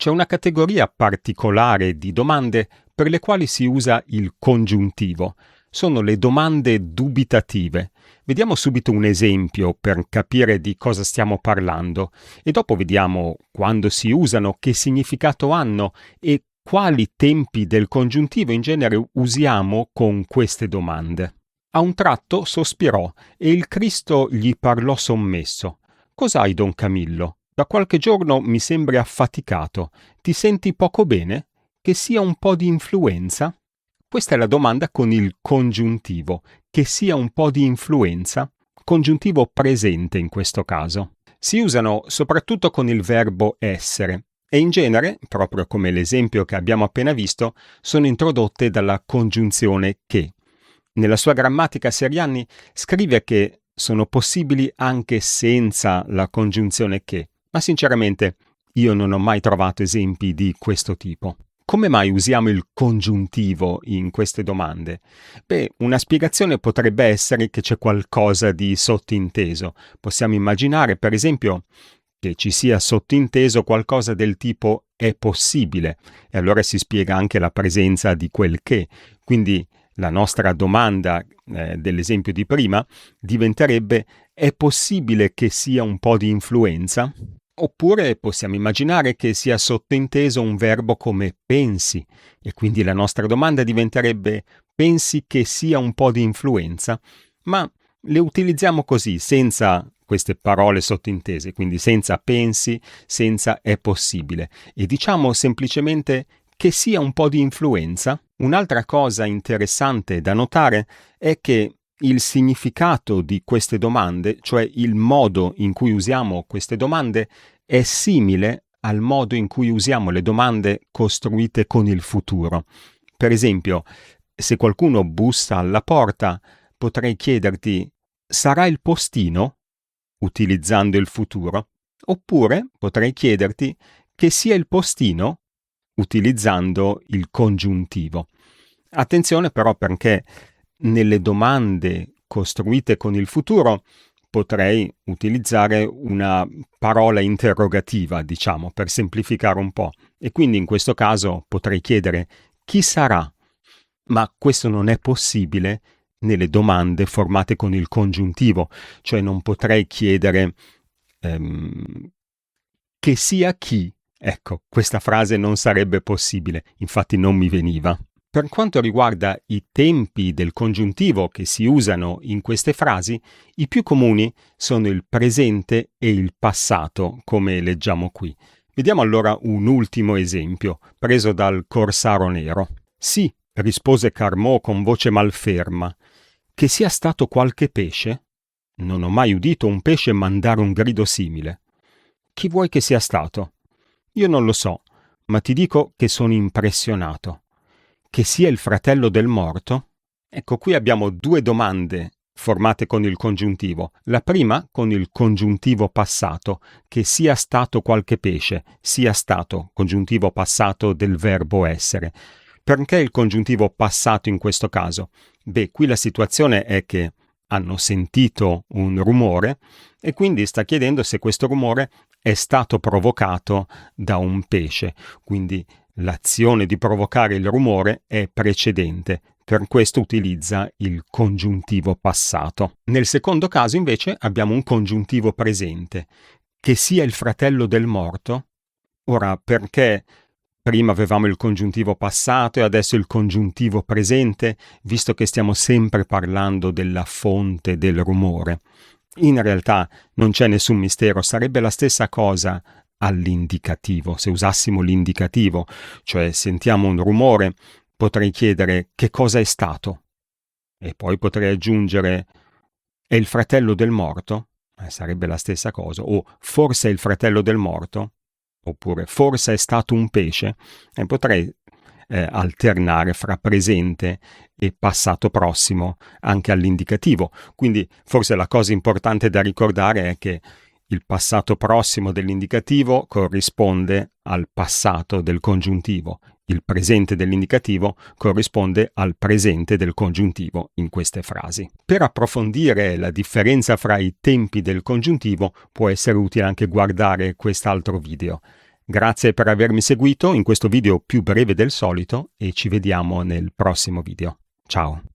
C'è una categoria particolare di domande per le quali si usa il congiuntivo. Sono le domande dubitative. Vediamo subito un esempio per capire di cosa stiamo parlando e dopo vediamo quando si usano, che significato hanno e quali tempi del congiuntivo in genere usiamo con queste domande. A un tratto sospirò e il Cristo gli parlò sommesso. «Cos'hai, Don Camillo? Da qualche giorno mi sembri affaticato. Ti senti poco bene? Che sia un po' di influenza?» Questa è la domanda con il congiuntivo. Che sia un po' di influenza? Congiuntivo presente in questo caso. Si usano soprattutto con il verbo essere e in genere, proprio come l'esempio che abbiamo appena visto, sono introdotte dalla congiunzione che. Nella sua grammatica Serianni scrive che sono possibili anche senza la congiunzione che, ma sinceramente io non ho mai trovato esempi di questo tipo. Come mai usiamo il congiuntivo in queste domande? Una spiegazione potrebbe essere che c'è qualcosa di sottinteso. Possiamo immaginare, per esempio, che ci sia sottinteso qualcosa del tipo è possibile, e allora si spiega anche la presenza di quel che. Quindi la nostra domanda dell'esempio di prima diventerebbe: è possibile che sia un po' di influenza? Oppure possiamo immaginare che sia sottinteso un verbo come pensi e quindi la nostra domanda diventerebbe: pensi che sia un po' di influenza? Ma le utilizziamo così, senza queste parole sottintese, quindi senza pensi, senza è possibile, e diciamo semplicemente che sia un po' di influenza. Un'altra cosa interessante da notare è che il significato di queste domande, cioè il modo in cui usiamo queste domande, è simile al modo in cui usiamo le domande costruite con il futuro. Per esempio, se qualcuno bussa alla porta, potrei chiederti: sarà il postino? Utilizzando il futuro. Oppure potrei chiederti: che sia il postino? Utilizzando il congiuntivo. Attenzione però, perché nelle domande costruite con il futuro potrei utilizzare una parola interrogativa, diciamo, per semplificare un po', e quindi in questo caso potrei chiedere: chi sarà? Ma questo non è possibile nelle domande formate con il congiuntivo, cioè non potrei chiedere che sia chi. Ecco, questa frase non sarebbe possibile, infatti non mi veniva. Per quanto riguarda i tempi del congiuntivo che si usano in queste frasi, i più comuni sono il presente e il passato, come leggiamo qui. Vediamo allora un ultimo esempio, preso dal Corsaro Nero. «Sì», rispose Carmò con voce malferma, «che sia stato qualche pesce? Non ho mai udito un pesce mandare un grido simile». «Chi vuoi che sia stato?» «Io non lo so, ma ti dico che sono impressionato». «Che sia il fratello del morto?» Ecco, qui abbiamo due domande formate con il congiuntivo. La prima con il congiuntivo passato: che sia stato qualche pesce, sia stato, congiuntivo passato del verbo essere. Perché il congiuntivo passato in questo caso? Qui la situazione è che hanno sentito un rumore e quindi sta chiedendo se questo rumore è stato provocato da un pesce, quindi l'azione di provocare il rumore è precedente, per questo utilizza il congiuntivo passato. Nel secondo caso invece abbiamo un congiuntivo presente: che sia il fratello del morto. Ora, perché prima avevamo il congiuntivo passato e adesso il congiuntivo presente, visto che stiamo sempre parlando della fonte del rumore? In realtà non c'è nessun mistero, sarebbe la stessa cosa all'indicativo. Se usassimo l'indicativo, cioè sentiamo un rumore, potrei chiedere: che cosa è stato? E poi potrei aggiungere: è il fratello del morto? Sarebbe la stessa cosa. O forse è il fratello del morto? Oppure forse è stato un pesce? E potrei alternare fra presente e passato prossimo anche all'indicativo. Quindi forse la cosa importante da ricordare è che il passato prossimo dell'indicativo corrisponde al passato del congiuntivo, il presente dell'indicativo corrisponde al presente del congiuntivo in queste frasi. Per approfondire la differenza fra i tempi del congiuntivo può essere utile anche guardare quest'altro video. Grazie per avermi seguito in questo video più breve del solito e ci vediamo nel prossimo video. Ciao!